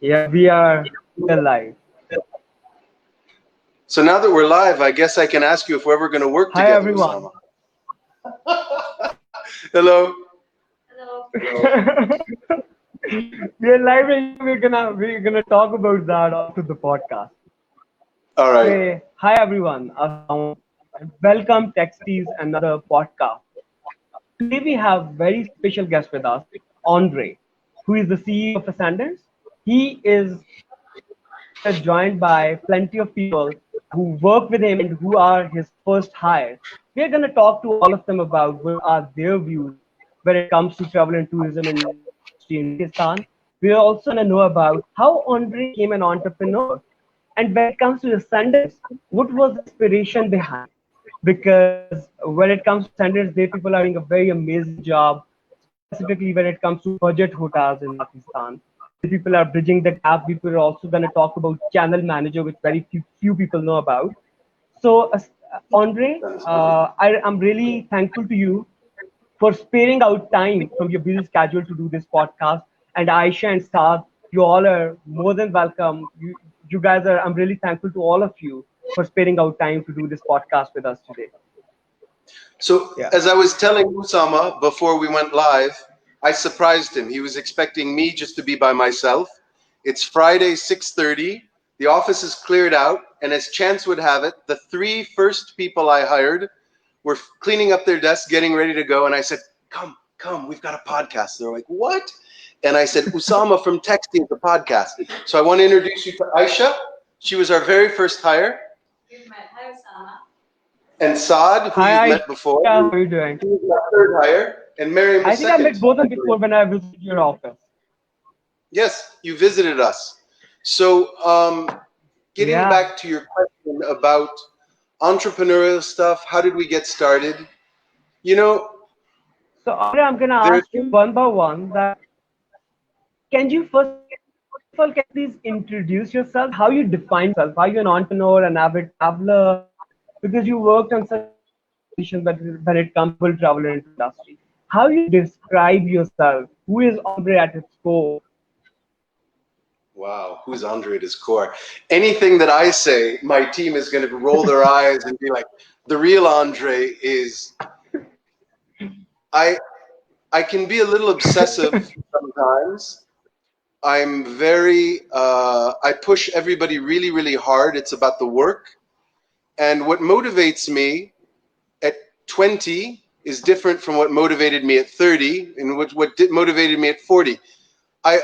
Yeah, we are live. So now that we're live, I guess I can ask you if we're ever going to work Hi together, everyone. Usama. Hello. We are live and we're gonna talk about that after the podcast. All right. Okay. Hi everyone. Welcome Texte's another podcast. Today we have very special guest with us, Andre, who is the CEO of Ascendant. He is joined by plenty of people who work with him and who are his first hire. We are going to talk to all of them about what are their views when it comes to travel and tourism industry in Pakistan. We are also going to know about how Andre became an entrepreneur. And when it comes to Ascendants, what was the inspiration behind? Because when it comes to Ascendants, they people are doing a very amazing job, specifically when it comes to budget hotels in Pakistan. They people are bridging the gap. We are also going to talk about channel manager, which very few people know about. So, Andre, I'm really thankful to you for sparing out time from your busy schedule to do this podcast. And Aisha and Saad, you all are more than welcome. You guys are. I'm really thankful to all of you for sparing out time to do this podcast with us today. So Yeah. as I was telling Usama before we went live, I surprised him. He was expecting me just to be by myself. It's Friday, 6:30. The office is cleared out, and as chance would have it, the three first people I hired were cleaning up their desks, getting ready to go, and I said, "Come, we've got a podcast." They're like, "What?" And I said, "Usama from Texte is a podcast." So I want to introduce you to Aisha. She was our very first hire. Hi, Usama. And Saad, who you've Hi, met Aisha. before, How are you doing? he was my third hire, and Miriam I was think I second. met both of them before when I visited your office. Yes, you visited us. So, getting Yeah. back to your question about entrepreneurial stuff, how did we get started? You know, So, Andre, I'm gonna there are ask you things. one by one that can you first of all can you please introduce yourself? How you define yourself? Are you an entrepreneur, an avid traveler? Because you worked on such amazing positions when it comes to travel industry. How you describe yourself? Who is Andre at its core? Wow, who's Andre at his core? Anything that I say, my team is going to roll their eyes and be like, "The real Andre is." I I can be a little obsessive sometimes. I'm very. I push everybody really, really hard. It's about the work, and what motivates me at 20 is different from what motivated me at 30, and what motivated me at 40. I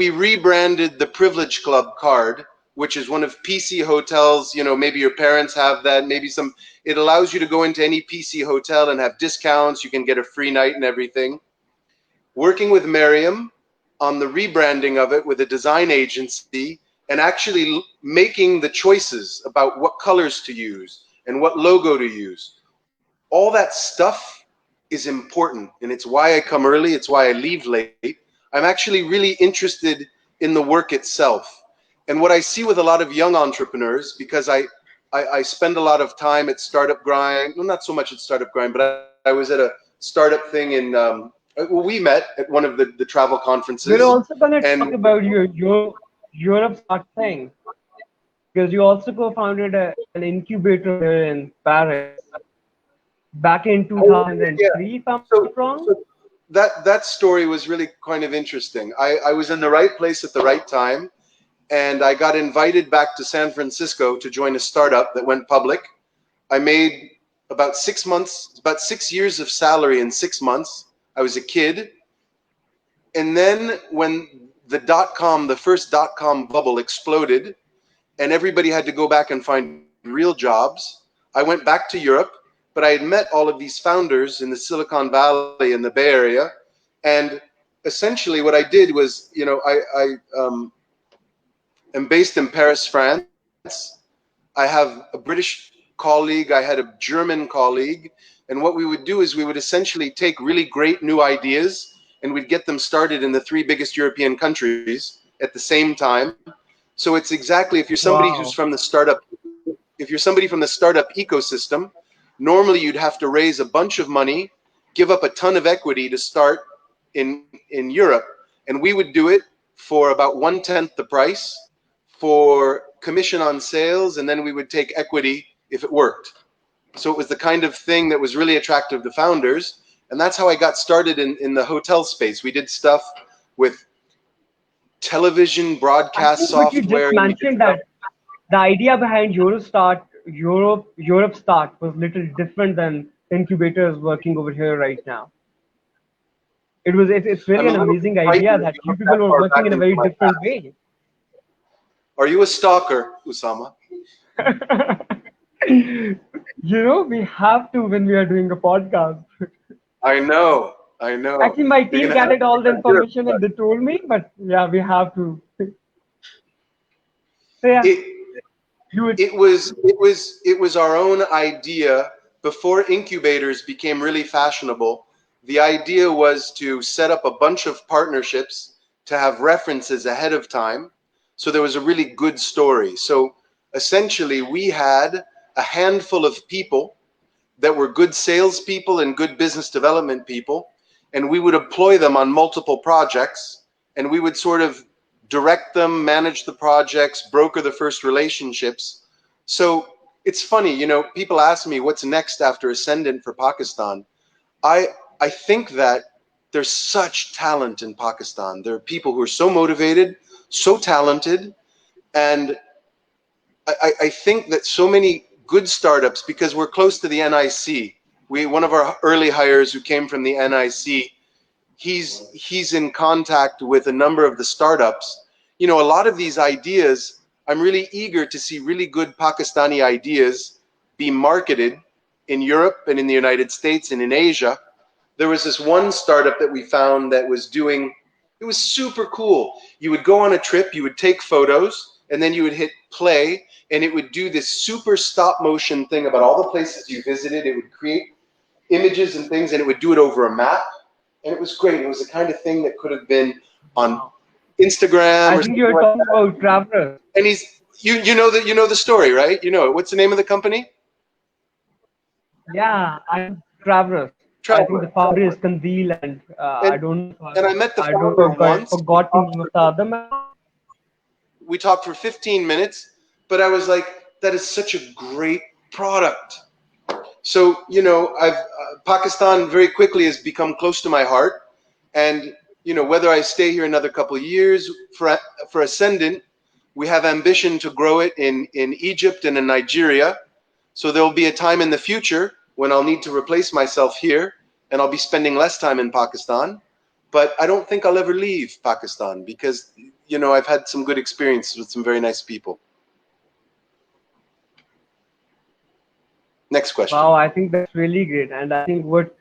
we rebranded the Privilege Club card, which is one of PC hotels. Maybe your parents have that. Maybe some. It allows you to go into any PC hotel and have discounts. You can get a free night and everything. Working with Miriam on the rebranding of it with a design agency and actually making the choices about what colors to use and what logo to use. All that stuff is important, and it's why I come early. It's why I leave late. I'm actually really interested in the work itself. And what I see with a lot of young entrepreneurs, because I spend a lot of time at Startup Grind, well, not so much at Startup Grind, but I was at a startup thing in, well, we met at one of the travel We're conferences. also gonna And talk about your Europe start thing because you also co-founded an incubator here in Paris back in oh, yeah, 2003, if I'm so, not wrong. so that story was really kind of interesting. I was in the right place at the right time, and I got invited back to San Francisco to join a startup that went public. I made about 6 years of salary in 6 months. I was a kid. And then when the first dot-com bubble exploded, and everybody had to go back and find real jobs, I went back to Europe, but I had met all of these founders in the Silicon Valley in the Bay Area. And essentially what I did was, I am based in Paris, France. I have a British colleague, I had a German colleague, and what we would do is we would essentially take really great new ideas and we'd get them started in the three biggest European countries at the same time. So it's exactly, Wow. if you're somebody from the startup ecosystem, normally you'd have to raise a bunch of money, give up a ton of equity to start in Europe, and we would do it for about 1/10 the price for commission on sales, and then we would take equity if it worked. So it was the kind of thing that was really attractive to founders. And that's how I got started in the hotel space. We did stuff with television I broadcast think what you just software. And we did mentioned stuff. that the idea behind Europe Start was little different than incubators working over here right now. It's really I'm a an little amazing frightened idea that that you you look that people were far working back in a into very my different past. way. Are you a stalker, Usama? We have to when we are doing a podcast. I know. I know. Actually, my You're team gonna have gathered to all make the that good. information But and they told me, but yeah, we have to. So yeah, it you would. it was our own idea before incubators became really fashionable. The idea was to set up a bunch of partnerships to have references ahead of time, so there was a really good story. So essentially we had a handful of people that were good salespeople and good business development people, and we would employ them on multiple projects, and we would sort of direct them, manage the projects, broker the first relationships. So it's funny, people ask me what's next after Ascendant for Pakistan. I I think that there's such talent in Pakistan. There are people who are so motivated, so talented, and I think that so many good startups, because we're close to the NIC. One of our early hires who came from the NIC, he's in contact with a number of the startups. A lot of these ideas, I'm really eager to see really good Pakistani ideas be marketed in Europe and in the United States and in Asia. There was this one startup that we found that was doing, it was super cool. You would go on a trip, you would take photos, and then you would hit play, and it would do this super stop motion thing about all the places you visited. It would create images and things, and it would do it over a map. And it was great. It was the kind of thing that could have been on Wow. Instagram I or think something you're like talking that. about Travelers. And you know the story, right? You know it. What's the name of the company? Yeah, I know Travelers. I think the Traveler. founder is Kandil, and I And don't know. and I met the I don't founder know. I once. forgot the name of the other man. We talked for 15 minutes, but I was like, that is such a great product. So, I've Pakistan very quickly has become close to my heart, and whether I stay here another couple of years for Ascendant, we have ambition to grow it in Egypt and in Nigeria. So there will be a time in the future when I'll need to replace myself here, and I'll be spending less time in Pakistan. But I don't think I'll ever leave Pakistan because I've had some good experiences with some very nice people. Next question. Wow, I think that's really great, and I think what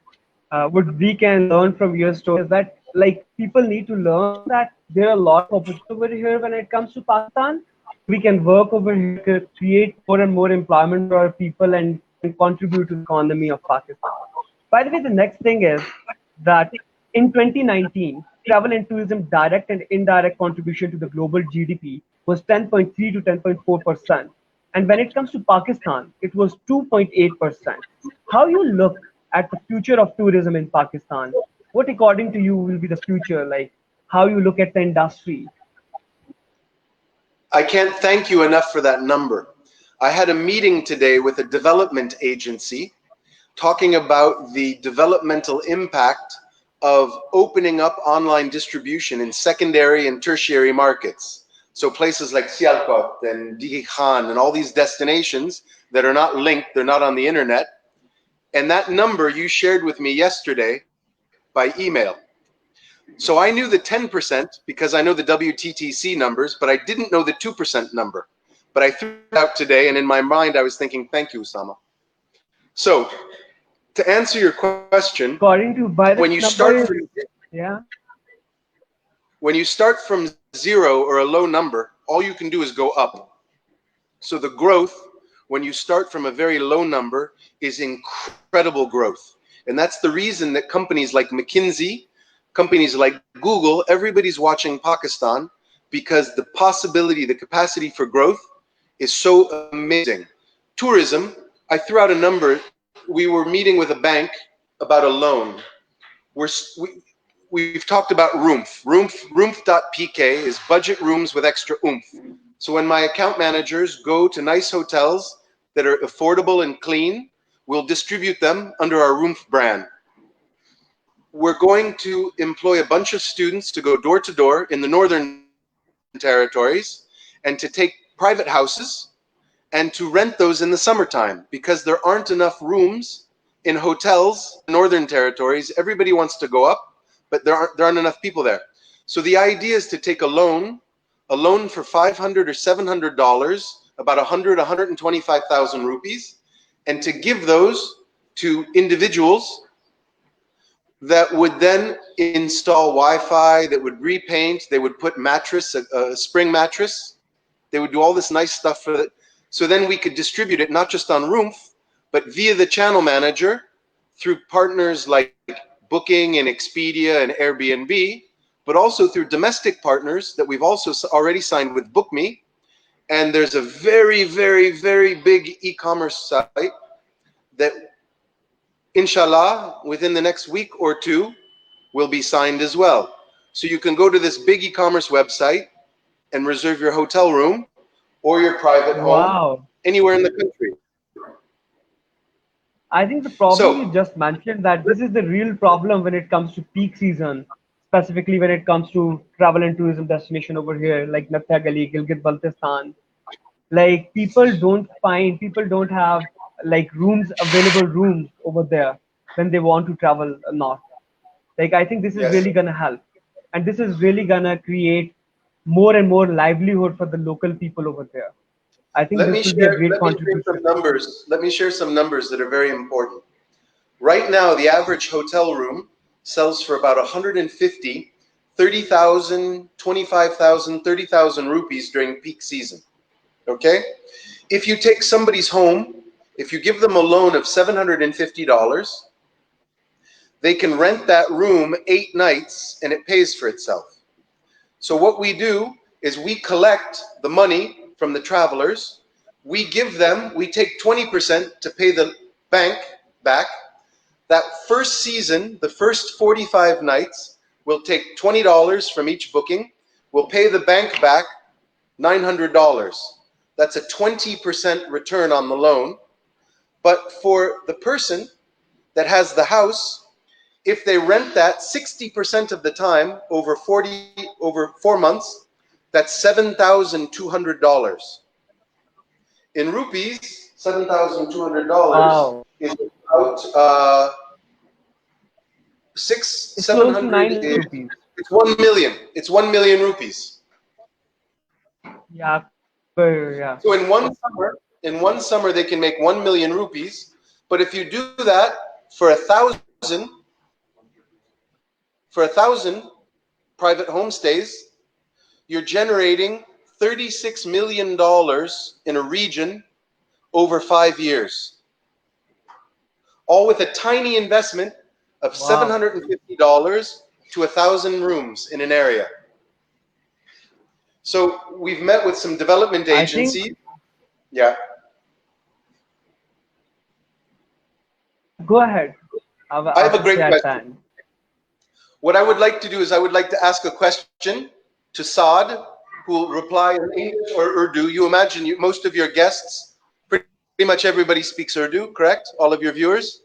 we can learn from your story is that like people need to learn that there are a lot of opportunities over here when it comes to Pakistan. We can work over here to create more and more employment for our people and contribute to the economy of Pakistan. By the way, the next thing is that in 2019, travel and tourism direct and indirect contribution to the global GDP was 10.3 to 10.4%. And when it comes to Pakistan, it was 2.8%. How you look at the future of tourism in Pakistan? What, according to you, will be the future? Like how you look at the industry? I can't thank you enough for that number. I had a meeting today with a development agency talking about the developmental impact of opening up online distribution in secondary and tertiary markets. So places like Sialkot and Digi Khan and all these destinations that are not linked, they're not on the internet. And that number you shared with me yesterday by email. So I knew the 10% because I know the WTTC numbers, but I didn't know the 2% number. But I threw it out today, and in my mind, I was thinking, thank you, Usama. So to answer your question, According to by when the you number start is from yeah. when you start from zero or a low number, all you can do is go up. So the growth, when you start from a very low number, is incredible growth. And that's the reason that companies like McKinsey, companies like Google, everybody's watching Pakistan because the possibility, the capacity for growth is so amazing. Tourism, I threw out a number. We were meeting with a bank about a loan. We're, we, we've talked about Roomf.pk is budget rooms with extra oomph. So when my account managers go to nice hotels that are affordable and clean, we'll distribute them under our Roomf brand. We're going to employ a bunch of students to go door to door in the Northern Territories and to take private houses and to rent those in the summertime, because there aren't enough rooms in hotels in Northern Territories. Everybody wants to go up, but there aren't enough people there. So the idea is to take a loan for $500 or $700, about 125,000 rupees, and to give those to individuals that would then install Wi-Fi, that would repaint, they would put mattress, a spring mattress, they would do all this nice stuff for it. So then we could distribute it not just on Roomf, but via the channel manager through partners like Booking and Expedia and Airbnb, but also through domestic partners that we've also already signed with BookMe. And there's a very, very, very big e-commerce site that, inshallah, within the next week or two, will be signed as well. So you can go to this big e-commerce website and reserve your hotel room or your private home Wow. anywhere in the country. I think the problem you So, just mentioned, that this is the real problem when it comes to peak season, specifically when it comes to travel and tourism destination over here, like Nathagali, Gilgit-Baltistan. Like people don't have like available rooms over there when they want to travel north. Like I think this is yes. really gonna help, and this is really gonna create more and more livelihood for the local people over there. I think this will be a great Let me share some contribution. numbers. Let me share some numbers that are very important. Right now, the average hotel room sells for about 150, 30,000, 25,000, 30,000 rupees during peak season. Okay? If you take somebody's home, if you give them a loan of $750, they can rent that room 8 nights and it pays for itself. So what we do is we collect the money from the travelers. We take 20% to pay the bank back. That first season, the first 45 nights, we'll take $20 from each booking. We'll pay the bank back $900. That's a 20% return on the loan. But for the person that has the house, if they rent that 60% of the time over 4 months, that's $7,200. In rupees, $7,200 Wow, is about it's close to 700. 9 lakh rupees. It's 1 million. It's 1 million rupees. Yeah, yeah. So in one summer they can make 1 million rupees. But if you do that for a thousand private homestays, you're generating $36 million in a region over 5 years, all with a tiny investment of Wow. $750 to 1,000 rooms in an area. So we've met with some development I think, agencies. Yeah. yeah, go ahead. I I have a will say great at the question. end. What I would like to do is I would like to ask a question to Saad, who will reply in English or Urdu. You imagine most of your guests, pretty much everybody speaks Urdu, correct? All of your viewers?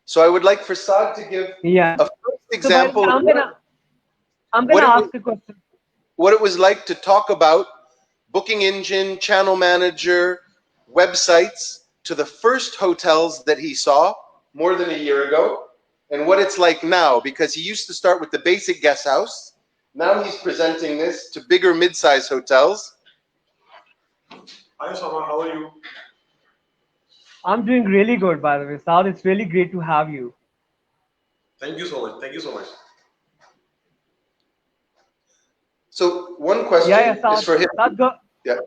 So I would like for Saad to give Yeah. a first So by the way, example of I'm what gonna it was, ask a question. what it was like to talk about booking engine, channel manager, websites to the first hotels that he saw more than a year ago, and what it's like now, because he used to start with the basic guest house. Now he's presenting this to bigger mid-size hotels. Hi, Sama, how are you? I'm doing really good, by the way. Saad, it's really great to have you. Thank you so much. Thank you so much. So one question Yeah, is Saad. for him. Saad, go. Yeah,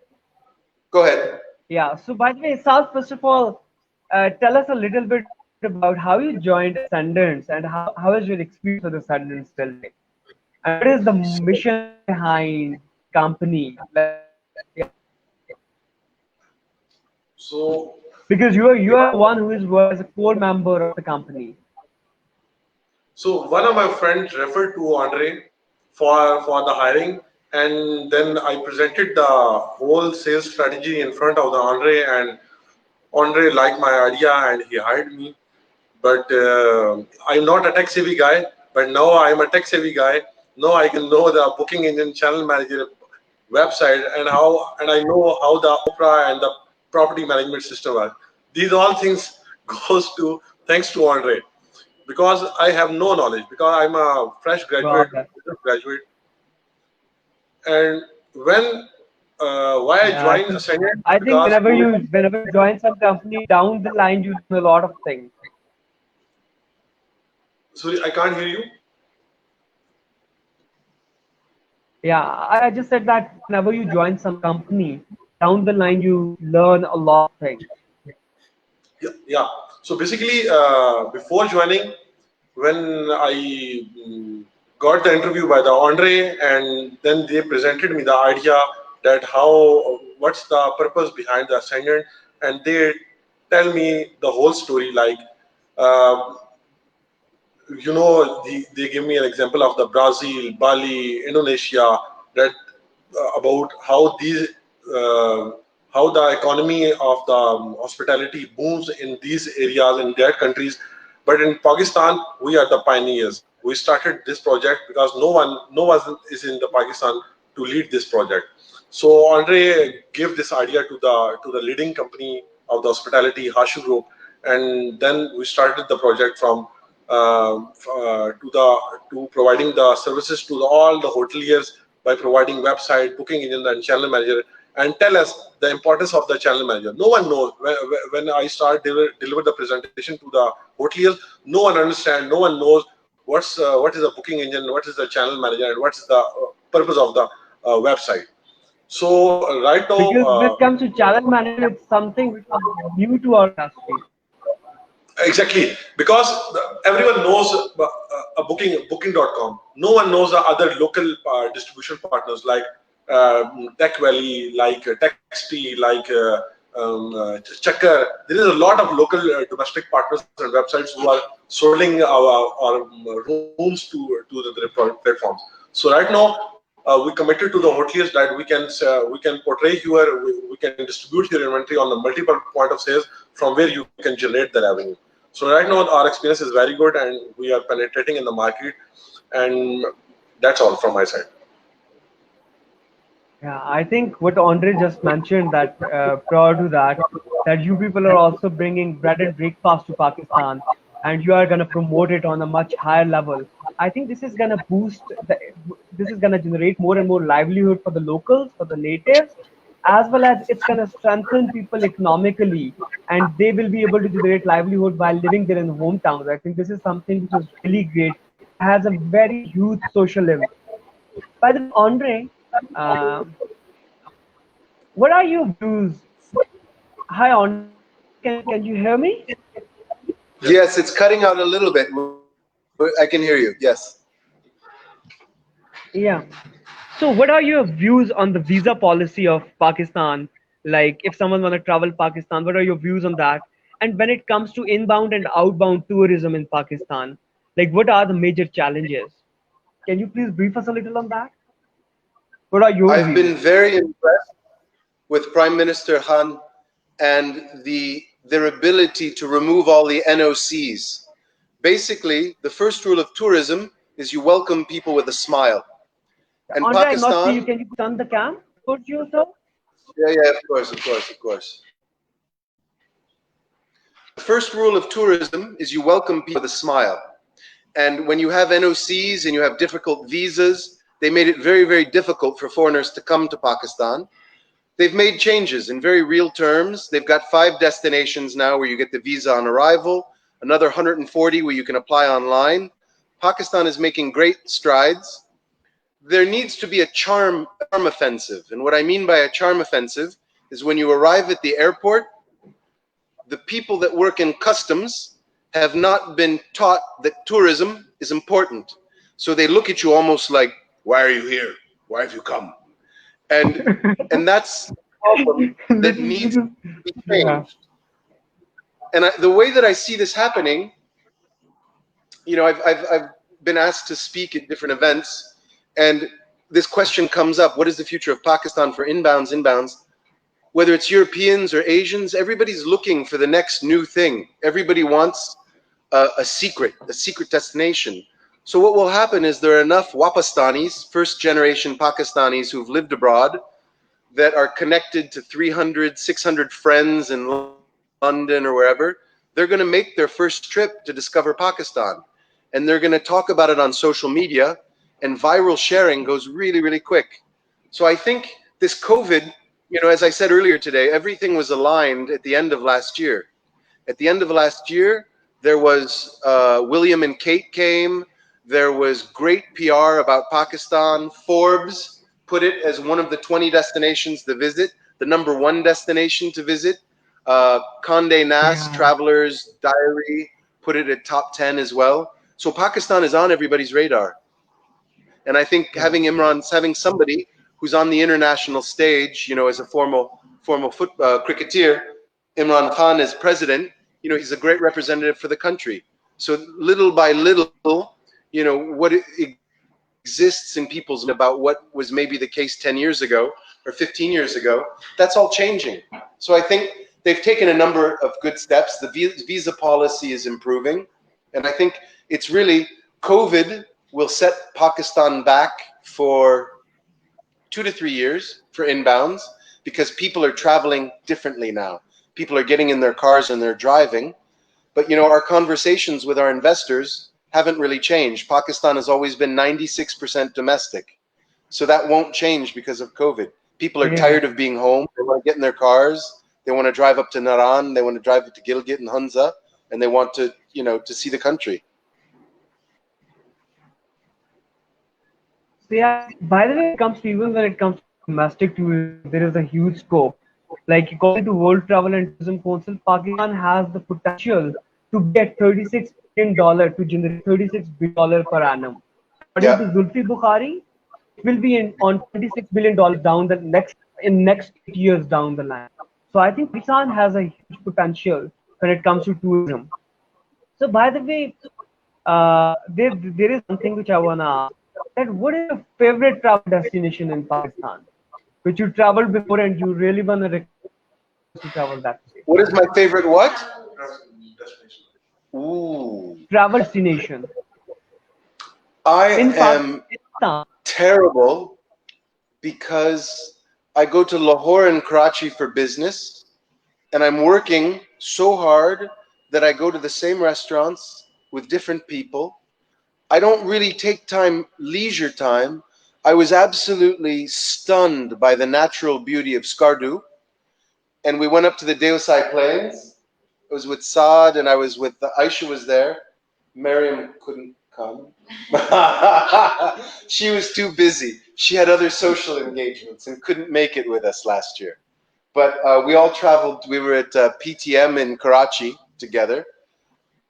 go ahead. Yeah. So by the way, Saad, first of all, tell us a little bit about how you joined Ascendants and how is your experience with Ascendants till date, and what is the mission behind company? Like, yeah, So because you are the one who is working as a core member of the company. So one of my friends referred to Andre for the hiring, and then I presented the whole sales strategy in front of the Andre, and Andre liked my idea and he hired me. But I'm not a tech savvy guy. But now I'm a tech savvy guy. Now I can know the booking engine channel manager website and I know how the Opera and the property management system work. These all things goes to thanks to Andre because I have no knowledge because I'm a fresh Got graduate, that. graduate, and when why I Yeah, I joined think Ascendant I think because whenever you join some company down the line, you learn a lot of things. sorry I can't hear you. Yeah, I just said that whenever you join some company down the line, you learn a lot of things. Yeah. So basically, before joining, when I got the interview by the Andre, and then they presented me the idea that what's the purpose behind the Ascendant, and they tell me the whole story. Like, uh, they give me an example of the Brazil, Bali, Indonesia, that about uh, how the economy of the hospitality booms in these areas in their countries. But in Pakistan, we are the pioneers. We started this project because no one is in the Pakistan to lead this project. So Andre gave this idea to the leading company of the hospitality, Hashu Group, and then we started the project from to providing the services to all the hoteliers by providing website, booking engine, and channel manager, and tell us the importance of the channel manager. No one knows when I start deliver the presentation to the hoteliers. No one understand. No one knows what is a booking engine, what is the channel manager, and what is the purpose of the website. So right now, Because when it comes to channel manager, it's something which is new to our industry. exactly, because everyone knows a booking.com. No one knows the other local distribution partners like Tech Valley, like Textte, like Checker. There is a lot of local domestic partners and websites who are solding our rooms to the platforms. So right now, we committed to the hoteliers that we can portray we can distribute your inventory on the multiple point of sales from where you can generate the revenue. So right now our experience is very good and we are penetrating in the market, and that's all from my side. Yeah, I think what Andre just mentioned that prior to that, that you people are also bringing bread and breakfast to Pakistan, and you are gonna promote it on a much higher level. I think this is gonna this is gonna generate more and more livelihood for the locals, for the natives, as well as it's gonna strengthen people economically, and they will be able to generate livelihood while living there in the hometowns. I think this is something which is really great. It has a very huge social impact. By the way, Andre. um what are your views? Hi, Andre. Can you hear me? Yes, it's cutting out a little bit. I can hear you. Yes. Yeah. So, what are your views on the visa policy of Pakistan? Like, if someone want to travel Pakistan, what are your views on that? And when it comes to inbound and outbound tourism in Pakistan, like, what are the major challenges? Can you please brief us a little on that? What are your I've views? been very impressed with Prime Minister Han and their ability to remove all the NOCs. Basically, the first rule of tourism is you welcome people with a smile. And Andre, I not see you. Pakistan, Can you turn the cam towards you, sir? yeah, of course, of course, of course. The first rule of tourism is you welcome people with a smile. And when you have NOCs and you have difficult visas, they made it very, very difficult for foreigners to come to Pakistan. They've made changes in very real terms. They've got 5 destinations now where you get the visa on arrival, another 140 where you can apply online. Pakistan is making great strides. There needs to be a charm offensive. And what I mean by a charm offensive is when you arrive at the airport, the people that work in customs have not been taught that tourism is important. So they look at you almost like, why are you here? Why have you come? And that's a problem that This needs is, to be yeah. changed. And the way that I see this happening I've been asked to speak at different events, and this question comes up: what is the future of Pakistan for inbounds? Whether it's Europeans or Asians, everybody's looking for the next new thing. Everybody wants a secret destination. So what will happen is there are enough Wapastanis, first generation Pakistanis who've lived abroad, that are connected to 300, 600 friends in London or wherever. They're going to make their first trip to discover Pakistan. And they're going to talk about it on social media, and viral sharing goes really, really quick. So I think this COVID, as I said earlier today, everything was aligned at the end of last year. At the end of last year, there was William and Kate came. There was great PR about Pakistan. Forbes put it as one of the 20 destinations to visit, the #1 destination to visit. Condé Nast Yeah, Traveler's Diary put it at top 10 as well. So Pakistan is on everybody's radar. And I think yeah, having somebody who's on the international stage, as a formal cricketer, Imran Khan as president, he's a great representative for the country. So little by little, what exists in people's about what was maybe the case 10 years ago or 15 years ago, that's all changing. So I think they've taken a number of good steps. The visa policy is improving. And I think it's really COVID will set Pakistan back for 2 to 3 years for inbounds, because people are traveling differently now. People are getting in their cars and they're driving. But our conversations with our investors haven't really changed. Pakistan has always been 96% domestic. So that won't change because of COVID. People are yeah. tired of being home. They want to get in their cars. They want to drive up to Naran. They want to drive up to Gilgit and Hunza, and they want to, to see the country. So yeah, by the way, it comes to even when it comes to domestic tourism, there is a huge scope. Like according to World Travel and Tourism Council, Pakistan has the potential to be at $36 billion to generate $36 billion per annum. According to Yeah. Zulfi Bukhari, it will be on $26 billion down the next 8 years down the line. So I think Pakistan has a huge potential when it comes to tourism. So by the way, there is something which I wanna ask. That what is your favorite travel destination in Pakistan, which you traveled before and you really wanna recommend others to travel that place? What is my favorite what? Destination. Ooh. Travel destination I in am Pakistan. terrible because I go to Lahore and Karachi for business, and I'm working so hard that I go to the same restaurants with different people. I don't really take leisure time. I was absolutely stunned by the natural beauty of Skardu, and we went up to the Deosai Plains. I was with Saad, and I was with Aisha was there. Miriam couldn't come. She was too busy. She had other social engagements and couldn't make it with us last year. But we all traveled. We were at PTM in Karachi together.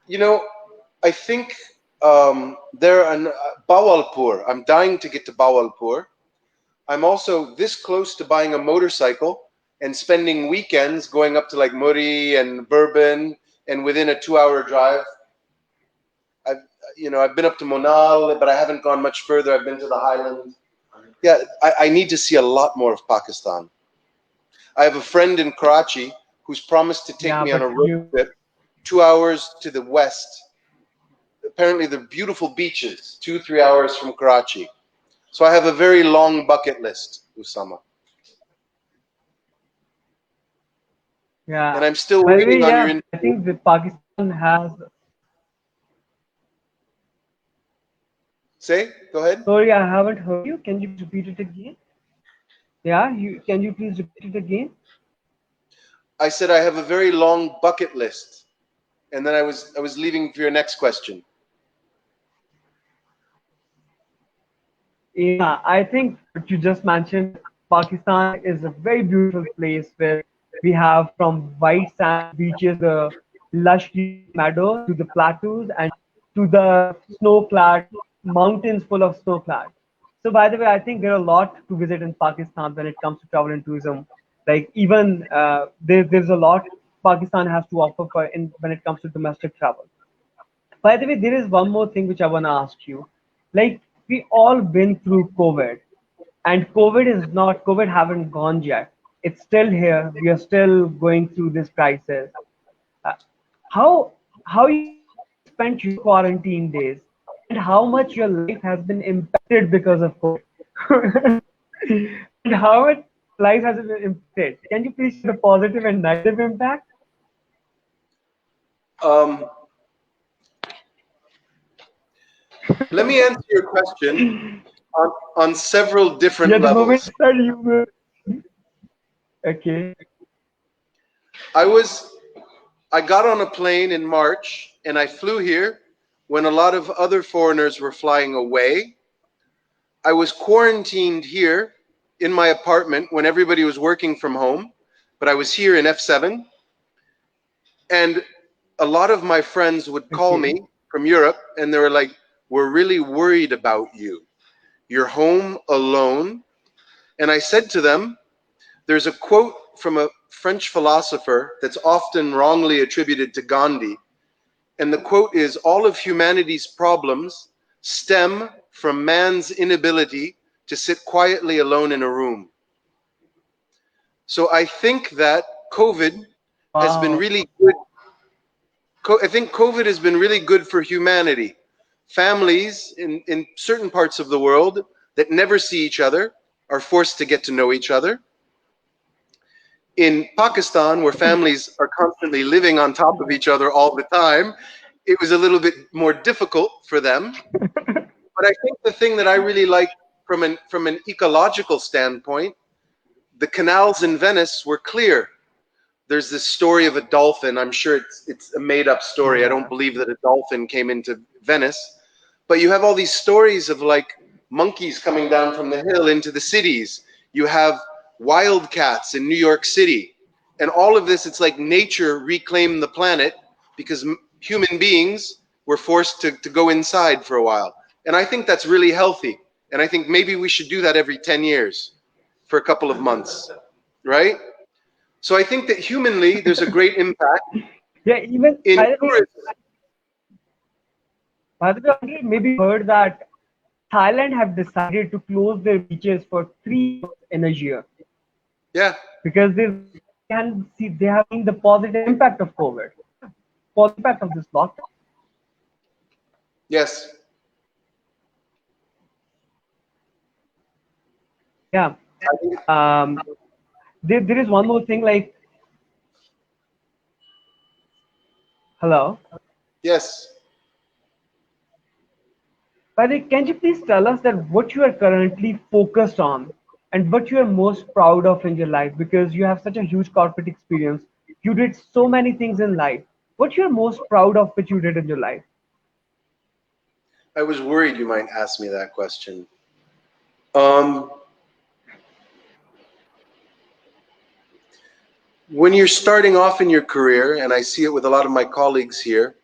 You know, I think there are Bawalpur. I'm dying to get to Bawalpur. I'm also this close to buying a motorcycle and spending weekends going up to like Muri and Bourbon, and within a 2-hour drive. I've I've been up to Monal, but I haven't gone much further. I've been to the Highlands. Yeah, I need to see a lot more of Pakistan. I have a friend in Karachi who's promised to take Yeah, me on but a road you trip 2 hours to the west. Apparently, the beautiful beaches, 2-3 hours from Karachi. So I have a very long bucket list, Usama, and yeah. I'm still By the way, waiting on your yeah, interview. I think that Pakistan has. Say, go ahead. Sorry, I haven't heard you. Can you please repeat it again? Yeah, you can you please repeat it again? I said I have a very long bucket list, and then I was leaving for your next question. Yeah, I think what you just mentioned that Pakistan is a very beautiful place where we have from white sand beaches, the lush green meadows to the plateaus and to the snow-clad mountains full of snow-clad. So by the way, I think there are a lot to visit in Pakistan when it comes to travel and tourism. Like even there's a lot Pakistan has to offer for in when it comes to domestic travel. By the way, there is one more thing which I want to ask you. Like, we all been through COVID, and COVID haven't gone yet. It's still here. We are still going through this crisis. Uh, how you spent your quarantine days, and how much your life has been impacted because of COVID, and how much life has been impacted? Can you please share the positive and negative impact? Um, Let me answer your question on several different Yeah, the moment levels. that you were okay. I was I got on a plane in March and I flew here when a lot of other foreigners were flying away. I was quarantined here in my apartment when everybody was working from home, but I was here in F7, and a lot of my friends would call Okay. me from Europe and they were like, "We're really worried about you. You're home alone." And I said to them, there's a quote from a French philosopher that's often wrongly attributed to Gandhi. And the quote is, "All of humanity's problems stem from man's inability to sit quietly alone in a room." So I think that COVID has been Wow. really good. I think COVID has been really good for humanity. Families in certain parts of the world that never see each other are forced to get to know each other. In Pakistan, where families are constantly living on top of each other all the time, it was a little bit more difficult for them. But I think the thing that I really like from an ecological standpoint, the canals in Venice were clear. There's this story of a dolphin. I'm sure it's a made up story. I don't Yeah. believe that a dolphin came into Venice. But you have all these stories of like monkeys coming down from the hill into the cities. You have wildcats in New York City. And all of this, it's like nature reclaimed the planet because human beings were forced to go inside for a while. And I think that's really healthy. And I think maybe we should do that every 10 years for a couple of months, right? So I think that humanly, there's a great impact. Yeah, even In by the way, tourism. Andre, maybe you heard that Thailand have decided to close their beaches for 3 months in a year Yeah, because they have seen the positive impact of COVID, positive impact of this lockdown. yes. Yeah. I think, Um, there is one more thing like, hello. yes. By the way, can you please tell us that what you are currently focused on and what you are most proud of in your life? Because you have such a huge corporate experience. You did so many things in life. What you're most proud of which you did in your life? I was worried you might ask me that question. Um, when you're starting off in your career, and I see it with a lot of my colleagues here,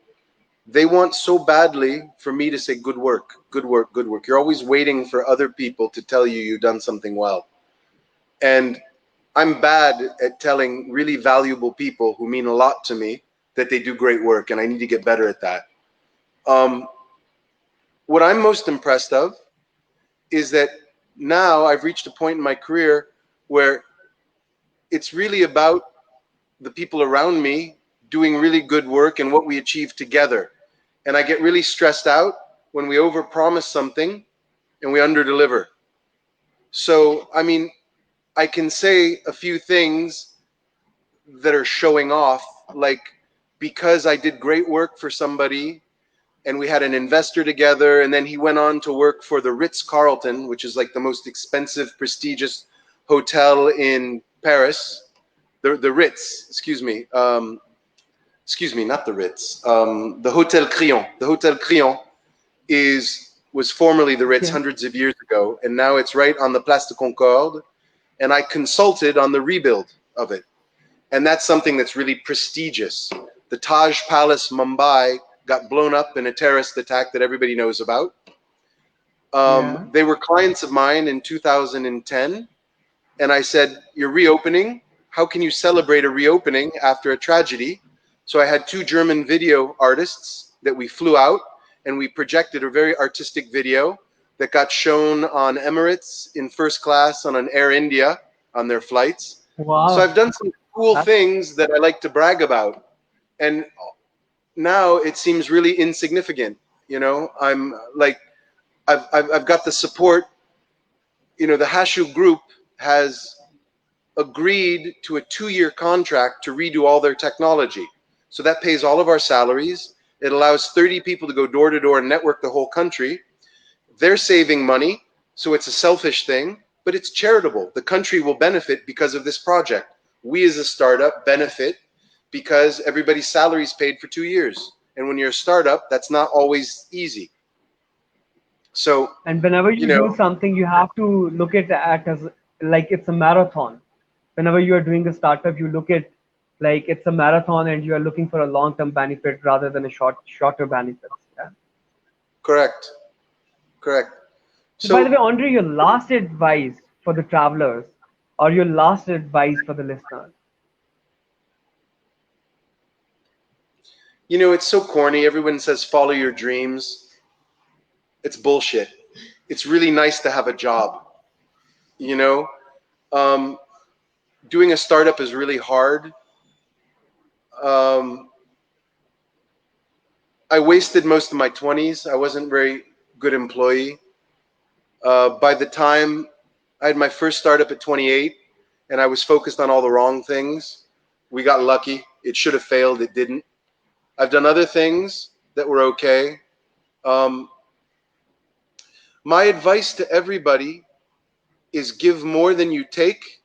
they want so badly for me to say good work, good work, good work. You're always waiting for other people to tell you you've done something well. And I'm bad at telling really valuable people who mean a lot to me that they do great work, and I need to get better at that. Um, what I'm most impressed of is that now I've reached a point in my career where it's really about the people around me doing really good work and what we achieve together. And I get really stressed out when we overpromise something and we underdeliver. So, I mean, I can say a few things that are showing off, like because I did great work for somebody and we had an investor together, and then he went on to work for the Ritz-Carlton, which is like the most expensive, prestigious hotel in Paris. The Ritz, excuse me, not the Ritz. The Hotel Crillon. The Hotel Crillon was formerly the Ritz Yeah. hundreds of years ago, and now it's right on the Place de Concorde. And I consulted on the rebuild of it, and that's something that's really prestigious. The Taj Palace, Mumbai, got blown up in a terrorist attack that everybody knows about. Yeah. They were clients of mine in 2010, and I said, "You're reopening. How can you celebrate a reopening after a tragedy?" So I had two German video artists that we flew out and we projected a very artistic video that got shown on Emirates in first class on an Air India on their flights. So Wow. I've done some cool That's, things that I like to brag about. And now it seems really insignificant. You know, I'm like, I've got the support. You know, the Hashu group has agreed to a 2-year contract to redo all their technology. So that pays all of our salaries. It allows 30 people to go door to door and network the whole country. They're saving money, so it's a selfish thing, but it's charitable. The country will benefit because of this project. We as a startup benefit because everybody's salary is paid for 2 years. And when you're a startup, that's not always easy. So, and whenever you you know, do something, you have to look at it as like it's a marathon. Whenever you are doing a startup, you look at like it's a marathon and you are looking for a long-term benefit rather than a shorter benefits. Yeah. correct, correct. So by the way, So, Andre, your last advice for the travelers or your last advice for the listeners. you know, it's so corny. Everyone says follow your dreams. It's bullshit. It's really nice to have a job. You know, um, doing a startup is really hard. Um, I wasted most of my 20s. I wasn't a very good employee. By the time I had my first startup at 28 and I was focused on all the wrong things, we got lucky. It should have failed. It didn't. I've done other things that were okay. Um, my advice to everybody is give more than you take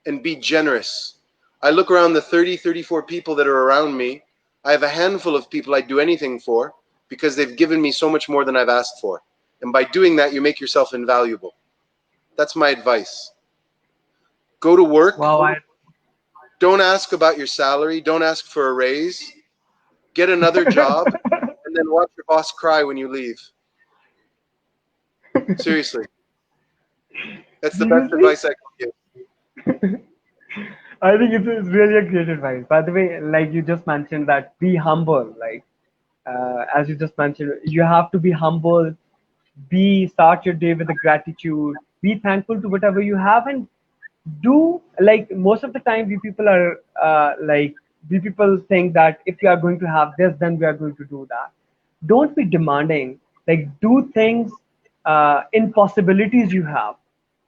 and be generous. I look around the 30, 34 people that are around me. I have a handful of people I'd do anything for because they've given me so much more than I've asked for. And by doing that, you make yourself invaluable. That's my advice. Go to work. Wow, I Don't ask about your salary. Don't ask for a raise. Get another job and then watch your boss cry when you leave. Seriously. That's the best seriously, advice I can I think it's really a great advice. By the way, like you just mentioned that be humble. Like as you just mentioned, you have to be humble. Be start your day with a gratitude. Be thankful to whatever you have, and do like most of the time we people are like we people think that if we are going to have this, then we are going to do that. Don't be demanding. Like do things in possibilities you have.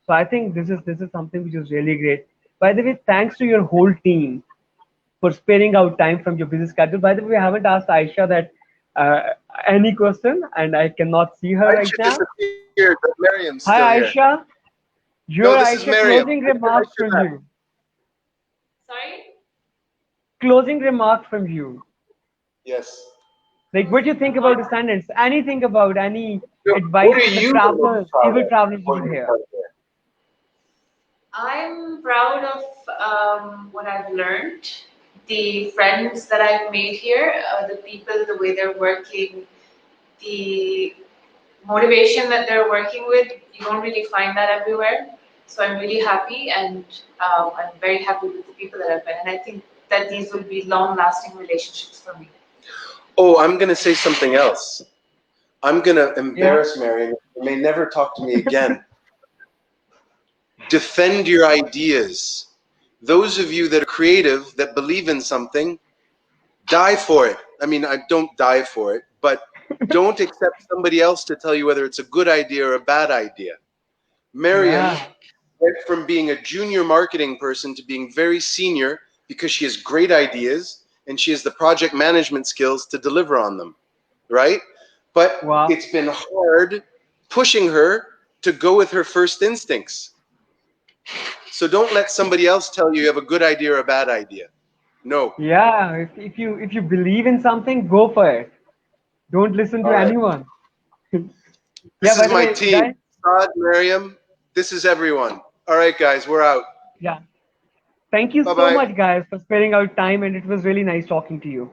So I think this is something which is really great. By the way, thanks to your whole team for sparing out time from your busy schedule. By the way, I haven't asked Aisha that uh, any question, and I cannot see her give. right Aisha now. disappeared, but Miriam's still Hi, here. Aisha. Your No, this is Aisha, Miriam. closing Aisha remarks from left. you. Sorry? Closing remarks from you. Yes. Like, what do you Closing think about remarks. Ascendants? Anything about any So advice what are for the you the most travelers, proud able of travelers before over we get here? started there? I'm proud of what I've learned, the friends that I've made here, the people, the way they're working, the motivation that they're working with. You don't really find that everywhere. So I'm really happy, and I'm very happy with the people that I've met. And I think that these will be long-lasting relationships for me. Oh, I'm going to say something else. I'm going to Yeah. embarrass Miriam. You may never talk to me again. Defend your ideas. Those of you that are creative, that believe in something, die for it. I mean, I don't die for it, but don't accept somebody else to tell you whether it's a good idea or a bad idea. Miriam Yeah. went from being a junior marketing person to being very senior because she has great ideas and she has the project management skills to deliver on them, right? But Wow. it's been hard pushing her to go with her first instincts. So don't let somebody else tell you you have a good idea or a bad idea. No. Yeah. If you believe in something, go for it. Don't listen to All right. anyone. Yeah. This By is the my way, team. guys. Saad, Miriam, this is everyone. All right, guys, we're out. Yeah. Thank you so Bye-bye. much, guys, for sparing out time, and it was really nice talking to you.